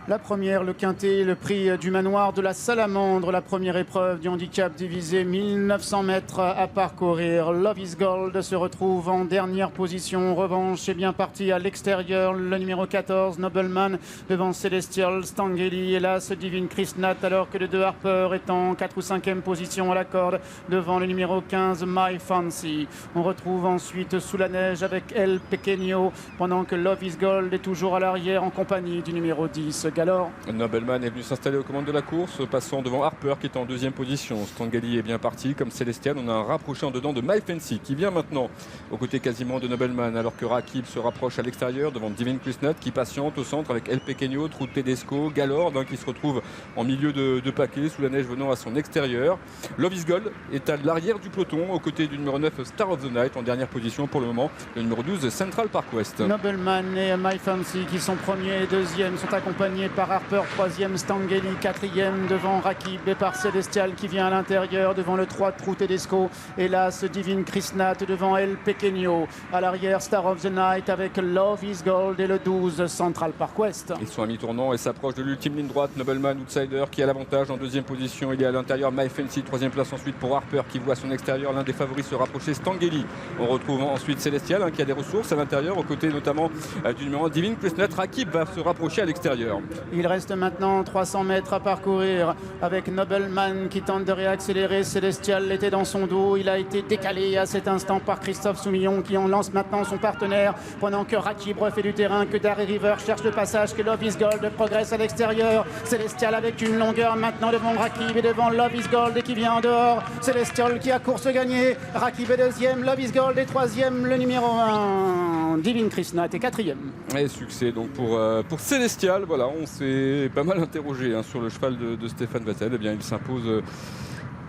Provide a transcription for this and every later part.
La première, le quintet, le prix du manoir de la Salamandre, la première épreuve du handicap divisé, 1900 mètres à parcourir. Love is Gold se retrouve en dernière position. Revanche est bien parti à l'extérieur. Le numéro 14, Nobleman, devant Celestial Stangeli. Hélas, Divine Krishna, alors que le 2 Harper est en 4 ou 5e position à la corde, devant le numéro 15, My Fancy. On retrouve ensuite Sous la neige avec El Pequeño, pendant que Love is Gold est toujours à l'arrière en compagnie du numéro 10. Galore. Nobleman est venu s'installer aux commandes de la course, passant devant Harper qui est en 2e position. Stangeli est bien parti, comme Celestial. On a un rapproché en dedans de My Fancy qui vient maintenant aux côtés quasiment de Nobleman, alors que Rakib se rapproche à l'extérieur devant Divine Krishna qui patiente au centre avec El Pequeño, Trou Tedesco, Galore qui se retrouve en milieu de paquet, Sous la neige venant à son extérieur. Love is Gold est à l'arrière du peloton aux côtés du numéro 9 Star of the Night en dernière position pour le moment, le numéro 12 Central Park West. Nobleman et My Fancy qui sont premiers et deuxièmes sont accompagnés par Harper, 3e Stangeli, 4e devant Rakib et par Celestial qui vient à l'intérieur devant le 3 Trou Tedesco. Hélas, Divine Krishna devant El Pequeño. À l'arrière, Star of the Night avec Love is Gold et le 12 Central Park West. Ils sont à mi-tournant et s'approchent de l'ultime ligne droite. Nobleman, outsider, qui a l'avantage en 2e position. Il est à l'intérieur My Fancy, 3e place ensuite pour Harper qui voit à son extérieur l'un des favoris se rapprocher, Stangeli. On retrouve ensuite Celestial qui a des ressources à l'intérieur, aux côtés notamment du numéro Divine Krishna. Rakib va se rapprocher à l'extérieur. Il reste maintenant 300 mètres à parcourir avec Nobleman qui tente de réaccélérer. Celestial était dans son dos. Il a été décalé à cet instant par Christophe Soumillon qui en lance maintenant son partenaire pendant que Rakib refait du terrain, que Darry River cherche le passage, que Love is Gold progresse à l'extérieur. Celestial avec une longueur maintenant devant Rakib et devant Love is Gold et qui vient en dehors. Celestial qui a course gagnée. Rakib est 2e, Love is Gold est 3e, le numéro 1 Divine Krishna est 4e. Et succès donc pour Celestial. Voilà, on s'est pas mal interrogé sur le cheval de Stéphane Vatel. Eh bien, il s'impose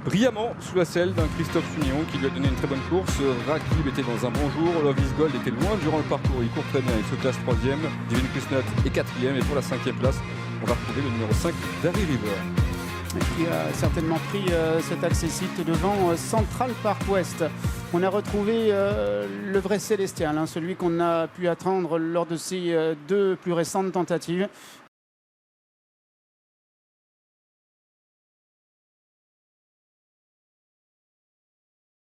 brillamment sous la selle d'un Christophe Soumillon qui lui a donné une très bonne course. Rakib était dans un bon jour, Love is Gold était loin durant le parcours, il court très bien, il se classe 3e, Divine Krishna est 4e et pour la 5e place, on va retrouver le numéro 5 Darry River. Qui a certainement pris cet accès-site devant Central Park West. On a retrouvé le vrai Célestial, celui qu'on a pu attendre lors de ces 2 plus récentes tentatives.